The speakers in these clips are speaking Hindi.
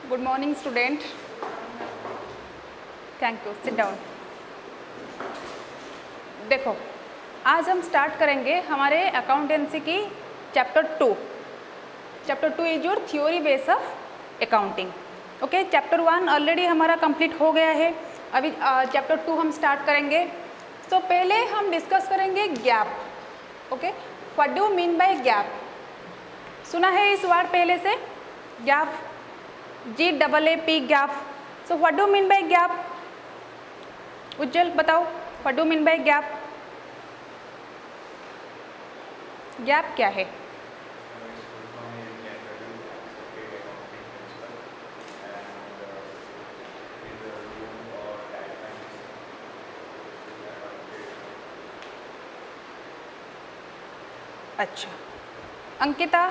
Good morning student, thank you, seat down. देखो, आज हम स्टार्ट करेंगे हमारे अकाउंटेंसी की chapter 2। Chapter 2 is your theory base of accounting. Okay, chapter 1 already हमारा कंप्लीट हो गया है, अभी चैप्टर 2 हम स्टार्ट करेंगे। तो पहले हम डिस्कस करेंगे GAAP. Okay, what do mean by GAAP? सुना है इस वर्ड पहले से, GAAP, GAAP GAAP. So what do mean by GAAP? Ujjwal बताओ, what do mean by GAAP? GAAP क्या है? अच्छा, अंकिता?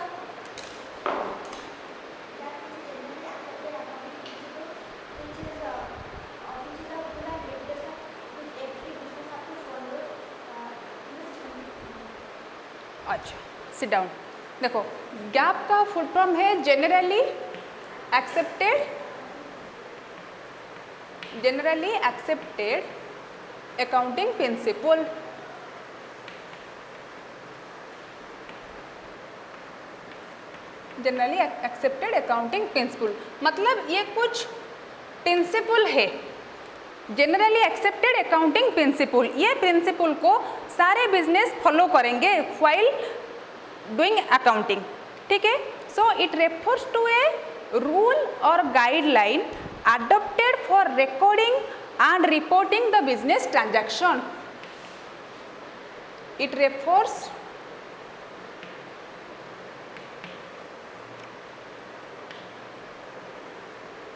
अच्छा, सिट डाउन। देखो, गैप का फुल फॉर्म है generally accepted accounting principle. Generally accepted accounting principle मतलब ये कुछ प्रिंसिपल है, जनरली एक्सेप्टेड अकाउंटिंग प्रिंसिपल। ये प्रिंसिपल को सारे बिजनेस फॉलो करेंगे व्हाइल डूइंग अकाउंटिंग, ठीक है। So it refers to a rule और guideline adopted for recording and reporting the business transaction. It refers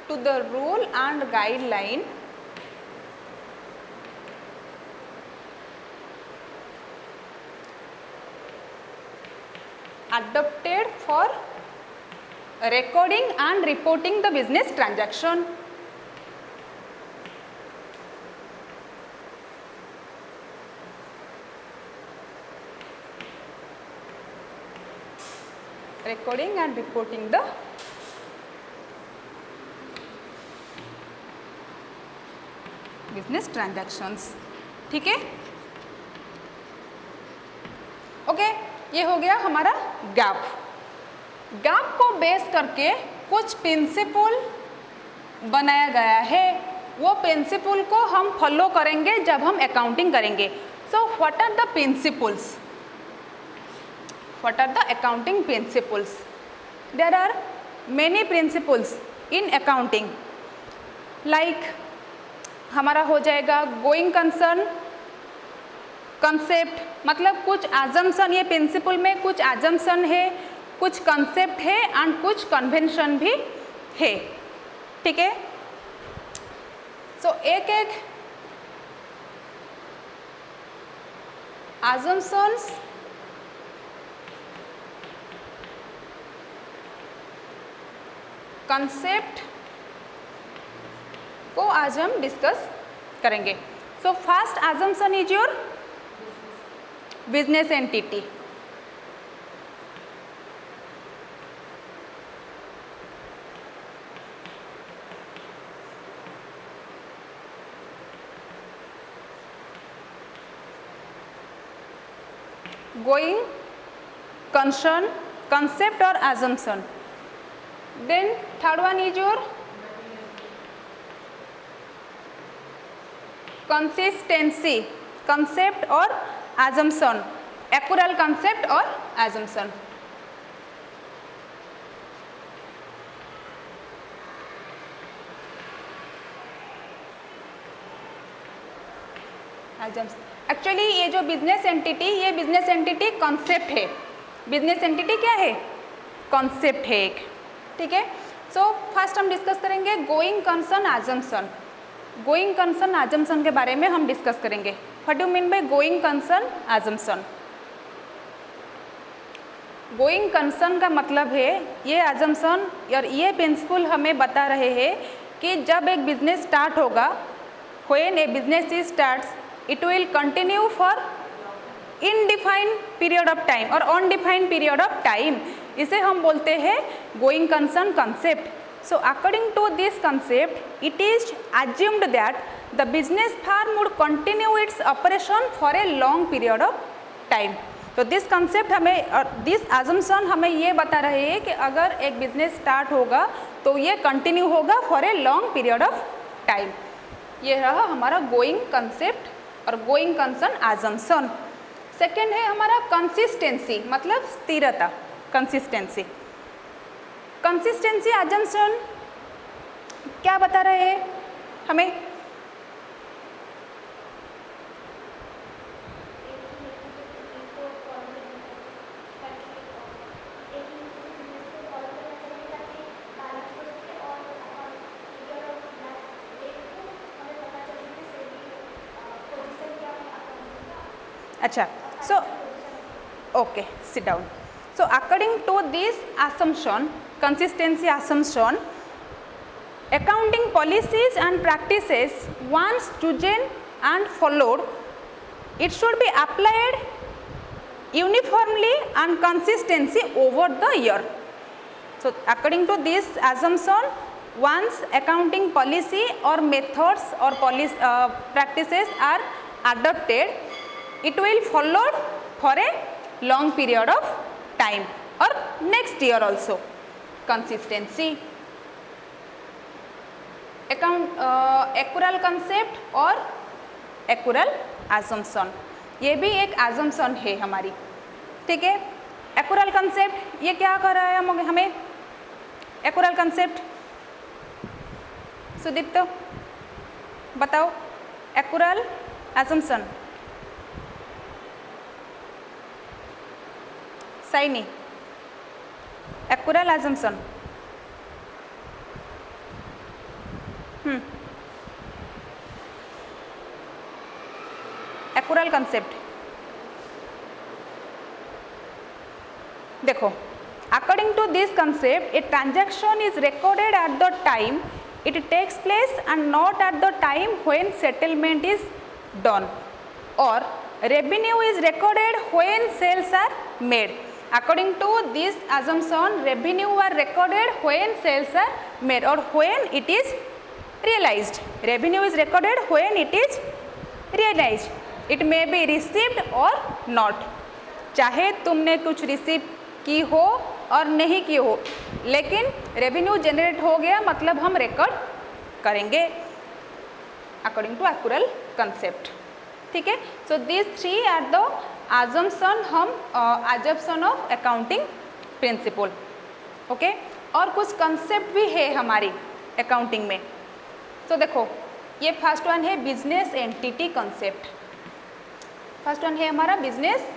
to the rule and guideline adopted for recording and reporting the business transaction. Recording and reporting the business transactions, ठीक है। ओके, ये हो गया हमारा गैप। गैप को बेस करके कुछ प्रिंसिपल बनाया गया है, वो प्रिंसिपल को हम फॉलो करेंगे जब हम अकाउंटिंग करेंगे। So what are the principles? What are the accounting principles? There are many principles in accounting. Like हमारा हो जाएगा गोइंग कंसर्न कंसेप्ट, मतलब कुछ एजम्पशन, ये प्रिंसिपल में कुछ एजम्पशन है, कुछ कंसेप्ट है एंड कुछ कन्वेंशन भी है, ठीक है। सो एक एक एजम्पशंस कंसेप्ट को आज हम डिस्कस करेंगे। So first assumption is your business entity. Going concern concept और assumption. Then third one is your consistency, concept और assumption, accrual concept और assumption. एक्चुअली ये जो बिजनेस एंटिटी, ये बिजनेस एंटिटी कॉन्सेप्ट है। बिजनेस एंटिटी क्या है? कॉन्सेप्ट है एक, ठीक है। सो फर्स्ट हम डिस्कस करेंगे going concern assumption. Going concern assumption के बारे में हम डिस्कस करेंगे। What do mean by going concern assumption? Going concern का मतलब है ये एजम्पशन और ये प्रिंसिपल हमें बता रहे हैं कि जब एक बिजनेस स्टार्ट होगा, when a business is starts it will continue for undefined period of time और अनडिफाइंड पीरियड ऑफ टाइम। इसे हम बोलते हैं going concern concept. So according to this concept, it is assumed that the business firm would continue its operation for a long period of time. तो दिस कंसेप्ट हमें और दिस assumption हमें ये बता रहे हैं कि अगर एक बिजनेस स्टार्ट होगा तो ये कंटिन्यू होगा for a long period of time. ये रहा हमारा गोइंग कंसेप्ट और गोइंग कंसर्न assumption। सेकेंड है हमारा कंसिस्टेंसी, मतलब स्थिरता, कंसिस्टेंसी। कंसिस्टेंसी assumption क्या बता रहे हैं हमें? अच्छा, so okay, sit down. So according to this assumption, consistency assumption, accounting policies and practices once chosen and followed, it should be applied uniformly and consistency over the year. So according to this assumption, once accounting policy or methods or practices are adopted, it will followed for a long period of time or next year also. Consistency, accrual concept और accrual assumption, ये भी एक assumption है हमारी, ठीक है। accrual concept ये क्या कर रहा है हमें? accrual concept सुदीप्त बताओ, accrual assumption। Saini, accrual assumption। accrual concept देखो, according to this concept, a transaction is recorded at the time it takes place and not at the time when settlement is done, or revenue is recorded when sales are made. According to this assumption, revenue are recorded when sales are made or when it is realized. Revenue is recorded when it is realized. It may be received or not. चाहे तुमने कुछ रिसीव की हो और नहीं की हो, लेकिन रेवेन्यू जनरेट हो गया मतलब हम रिकॉर्ड करेंगे अकॉर्डिंग टू accrual concept, ठीक है। So this three are the assumption हम assumption of accounting principle, okay. और कुछ कंसेप्ट भी है हमारी अकाउंटिंग में। तो देखो, ये फर्स्ट वन है business entity concept. First one है हमारा business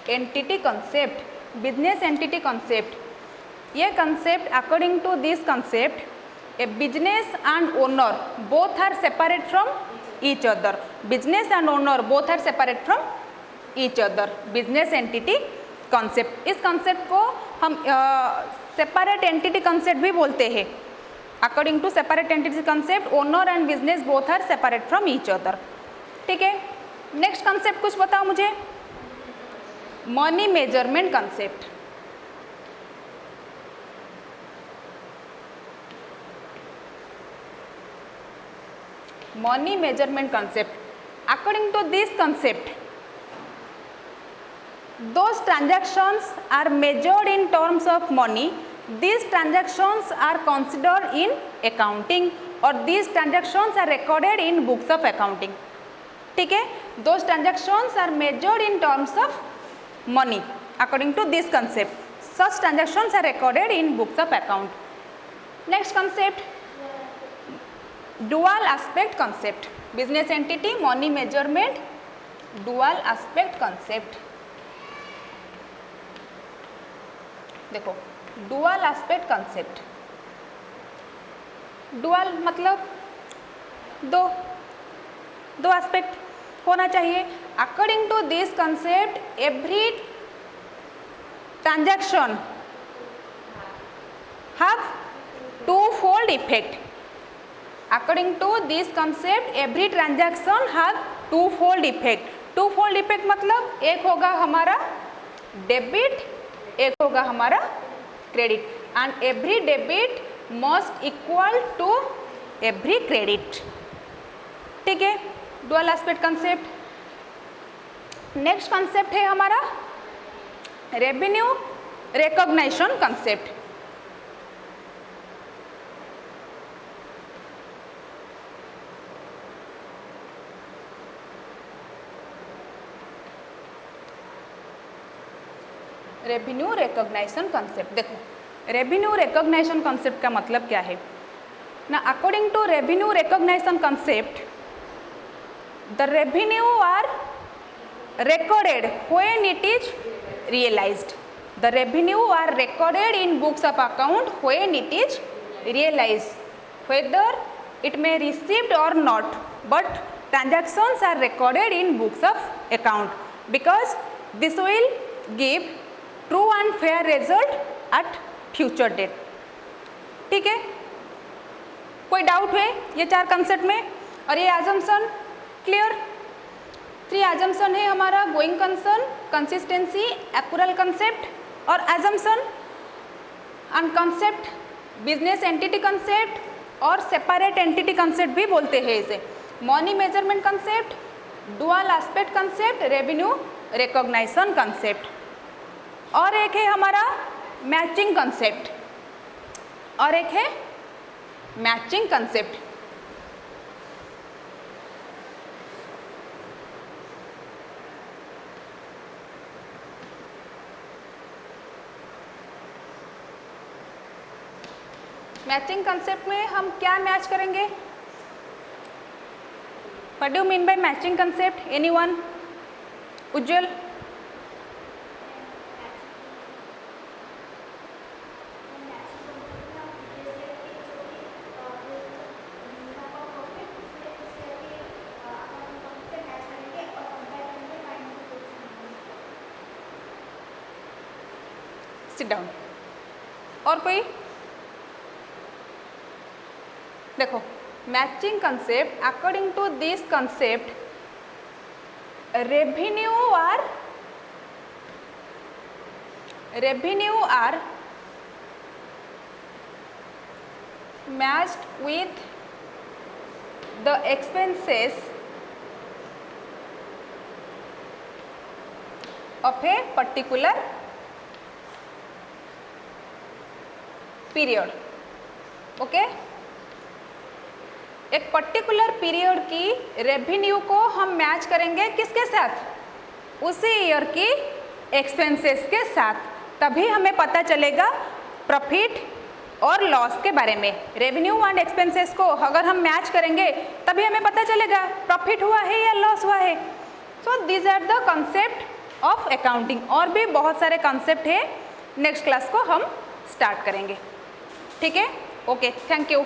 entity concept. Business entity concept, ये concept according to this concept a business and owner both are separate from each other. Business and owner both are separate from each other, business entity concept. इस कॉन्सेप्ट को हम सेपरेट एंटिटी कॉन्सेप्ट भी बोलते हैं। According to separate entity concept, owner and business both are separate from each other, ठीक है। नेक्स्ट कॉन्सेप्ट कुछ बताओ मुझे, money measurement concept. money measurement concept. According to this concept, those transactions are measured in terms of money. These transactions are considered in accounting or these transactions are recorded in books of accounting, ठीक है। Those transactions are measured in terms of money. According to this concept, such transactions are recorded in books of account. Next concept, dual aspect concept. Business entity, money measurement, dual aspect concept. देखो, dual aspect concept, dual मतलब दो aspect होना चाहिए। According to this concept, every transaction have two-fold effect. According to this concept, every transaction have two-fold effect. Two-fold effect मतलब एक होगा हमारा डेबिट, एक होगा हमारा credit. and every debit must equal to every credit. ठीक है, dual aspect concept. Next concept है हमारा revenue recognition concept. Revenue recognition concept. देखो, रेवेन्यू रिकॉग्निशन कंसेप्ट का मतलब क्या है ना. According to revenue recognition concept, the revenue are recorded when it is realized. The revenue are recorded in books of account when it is realized, whether it may received or not, but transactions are recorded in books of account because this will give true and fair result at future date. ठीक है, कोई डाउट है ये चार कंसेप्ट में? और ये assumption क्लियर? 3 assumption है हमारा going concern, consistency, accrual concept और assumption and concept. Business entity concept और सेपरेट एंटिटी कंसेप्ट भी बोलते हैं इसे. Money measurement concept, dual aspect concept, revenue recognition concept. और एक है हमारा मैचिंग कंसेप्ट, और एक है मैचिंग कंसेप्ट. मैचिंग कंसेप्ट में हम क्या मैच करेंगे? What do you mean by matching concept? Anyone? Ujjwal? Sit down. और कोई? देखो, matching concept, according to this concept, revenue are matched with the expenses of a particular period. Okay, एक पर्टिकुलर पीरियड की रेवेन्यू को हम मैच करेंगे किसके साथ? उसी ईयर की एक्सपेंसेस के साथ. तभी हमें पता चलेगा प्रॉफिट और लॉस के बारे में. रेवेन्यू एंड एक्सपेंसेस को अगर हम मैच करेंगे तभी हमें पता चलेगा प्रॉफिट हुआ है या लॉस हुआ है. So this are the concept of accounting. और भी बहुत सारे कंसेप्ट है, नेक्स्ट क्लास को हम स्टार्ट करेंगे. ठीक है, ओके, थैंक यू.